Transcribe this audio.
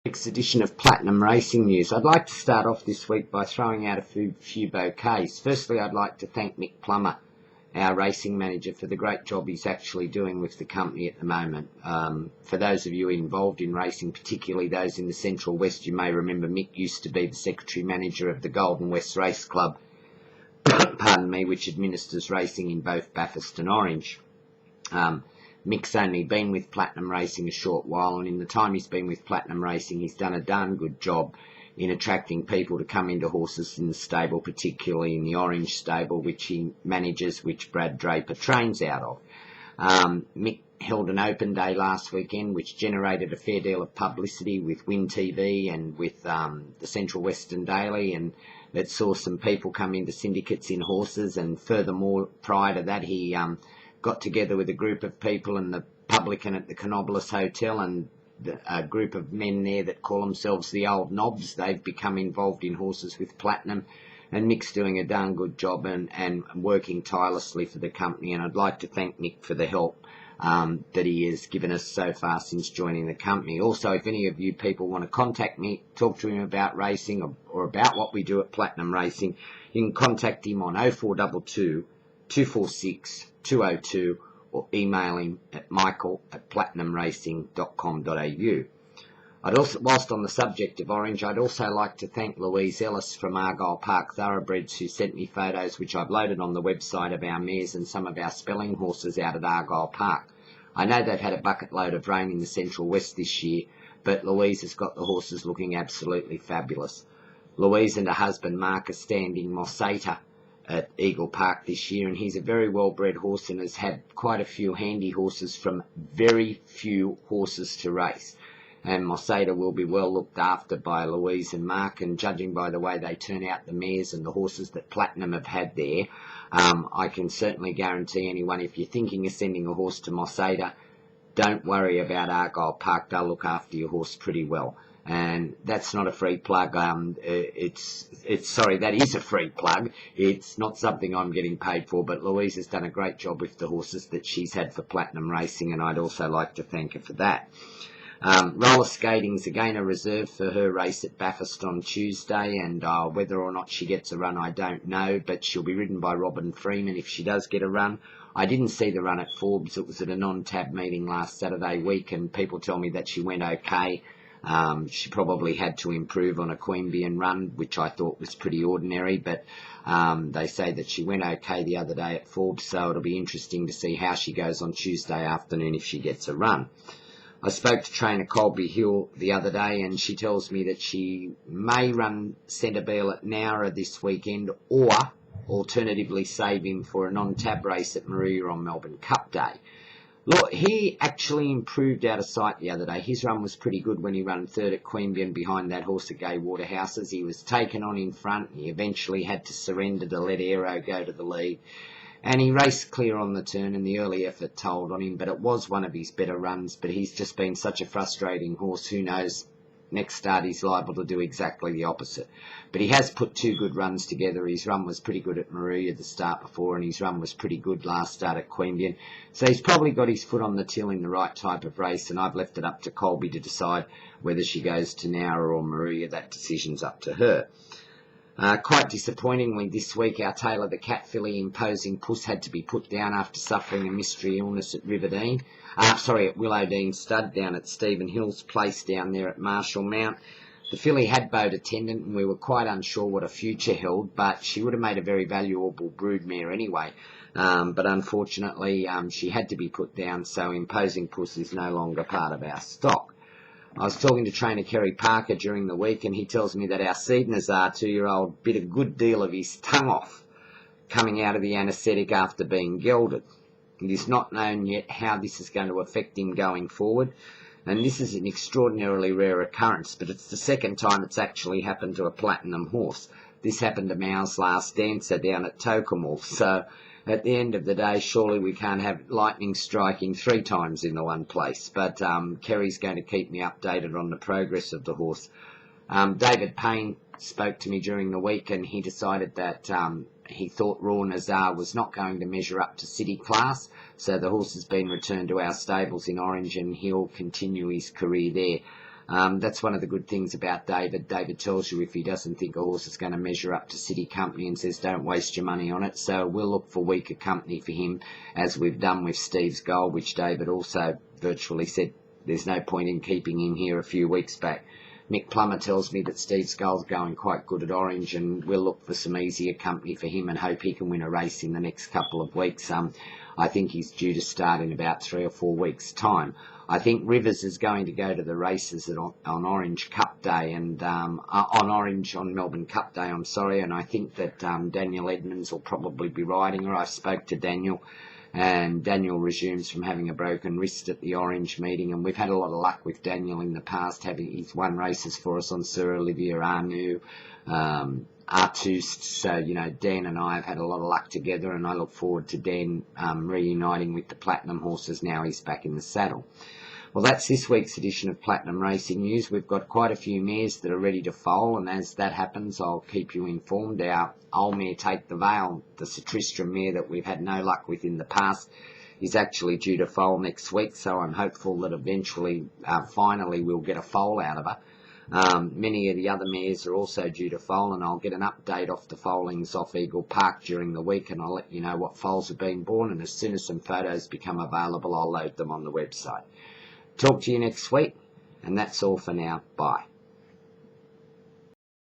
Next edition of Platinum Racing News. I'd like to start off this week by throwing out a few bouquets. Firstly, I'd like to thank Mick Plummer, our racing manager, for the great job he's actually doing with the company at the moment. For those of you involved in racing, particularly those in the Central West, you may remember Mick used to be the secretary manager of the Golden West Race Club, pardon me, which administers racing in both Bathurst and Orange. Mick's only been with Platinum Racing a short while, and in the time he's been with Platinum Racing, he's done a darn good job in attracting people to come into horses in the stable, particularly in the Orange stable, which he manages, which Brad Draper trains out of. Mick held an open day last weekend, which generated a fair deal of publicity with Win TV and with the Central Western Daily, and that saw some people come into syndicates in horses. And furthermore, prior to that, he got together with a group of people and the publican at the Canobolis Hotel, and a group of men there that call themselves the Old Knobs. They've become involved in horses with Platinum, and Mick's doing a darn good job and working tirelessly for the company, and I'd like to thank Mick for the help that he has given us so far since joining the company. Also, if any of you people want to contact me, talk to him about racing or about what we do at Platinum Racing, you can contact him on 0422 246 202 or email him at michael@platinumracing.com.au. Whilst on the subject of Orange, I'd also like to thank Louise Ellis from Argyle Park Thoroughbreds, who sent me photos which I've loaded on the website of our mares and some of our spelling horses out at Argyle Park. I know they've had a bucket load of rain in the Central West this year, but Louise has got the horses looking absolutely fabulous. Louise and her husband Mark are standing Mossata at Eagle Park this year, and he's a very well-bred horse and has had quite a few handy horses from very few horses to race. And Mossata will be well looked after by Louise and Mark, and judging by the way they turn out the mares and the horses that Platinum have had there, I can certainly guarantee anyone, if you're thinking of sending a horse to Mossata, don't worry about Argyle Park. They'll look after your horse pretty well. And that's not a free plug. Sorry, that is a free plug. It's not something I'm getting paid for, but Louise has done a great job with the horses that she's had for Platinum Racing, and I'd also like to thank her for that. Roller skating's again a reserve for her race at Bathurst on Tuesday, and whether or not she gets a run, I don't know, but she'll be ridden by Robin Freeman if she does get a run. I didn't see the run at Forbes. It was at a non-tab meeting last Saturday week, and people tell me that she went okay. She probably had to improve on a Queanbeyan run, which I thought was pretty ordinary, but they say that she went okay the other day at Forbes, so it'll be interesting to see how she goes on Tuesday afternoon if she gets a run. I spoke to trainer Colby Hill the other day, and she tells me that she may run Centrebelle at Nowra this weekend, or alternatively save him for a non-tab race at Maruya on Melbourne Cup Day. Look, he actually improved out of sight the other day. His run was pretty good when he ran third at Queanbeyan behind that horse at Gay Waterhouses. He was taken on in front. He eventually had to surrender to let Aero go to the lead. And he raced clear on the turn, and the early effort told on him, but it was one of his better runs. But he's just been such a frustrating horse. Who knows? Next start he's liable to do exactly the opposite. But he has put two good runs together. His run was pretty good at Maruya the start before, and his run was pretty good last start at Queanbeyan. So he's probably got his foot on the till in the right type of race, and I've left it up to Colby to decide whether she goes to Nowra or Maruya. That decision's up to her. Quite disappointingly this week, our Taylor the Cat filly Imposing Puss had to be put down after suffering a mystery illness at at Willowdean Stud down at Stephen Hill's place down there at Marshall Mount. The filly had bowed attendant, and we were quite unsure what a future held, but she would have made a very valuable broodmare anyway. But unfortunately, she had to be put down, so Imposing Puss is no longer part of our stock. I was talking to trainer Kerry Parker during the week, and he tells me that our Seed Nazar 2-year-old bit a good deal of his tongue off coming out of the anaesthetic after being gelded. It is not known yet how this is going to affect him going forward, and this is an extraordinarily rare occurrence, but it's the second time it's actually happened to a Platinum horse. This happened to Mao's Last Dancer down at Tokemall, so at the end of the day, surely we can't have lightning striking 3 times in the one place. But Kerry's going to keep me updated on the progress of the horse. David Payne spoke to me during the week, and he decided that he thought Raw Nazar was not going to measure up to city class, so the horse has been returned to our stables in Orange, and he'll continue his career there. That's one of the good things about David. David tells you if he doesn't think a horse is going to measure up to City Company and says don't waste your money on it. So we'll look for weaker company for him, as we've done with Steve's Gold, which David also virtually said there's no point in keeping in here a few weeks back. Mick Plummer tells me that Steve's Gold's going quite good at Orange, and we'll look for some easier company for him and hope he can win a race in the next couple of weeks. I think he's due to start in about 3 or 4 weeks' time. I think Rivers is going to go to the races on Orange Cup Day and on Melbourne Cup Day, I'm sorry, and I think that Daniel Edmonds will probably be riding her. I spoke to Daniel, and Daniel resumes from having a broken wrist at the Orange meeting, and we've had a lot of luck with Daniel in the past. He's won races for us on Sir Olivier Arnoux, Artust. So, Dan and I have had a lot of luck together, and I look forward to Dan reuniting with the Platinum horses now he's back in the saddle. Well, that's this week's edition of Platinum Racing News. We've got quite a few mares that are ready to foal, and as that happens, I'll keep you informed. Our old mare Take the Veil, the Sir Tristram mare that we've had no luck with in the past, is actually due to foal next week, so I'm hopeful that eventually, finally, we'll get a foal out of her. Many of the other mares are also due to foal, and I'll get an update off the foalings off Eagle Park during the week, and I'll let you know what foals have been born, and as soon as some photos become available, I'll load them on the website. Talk to you next week, and that's all for now. Bye.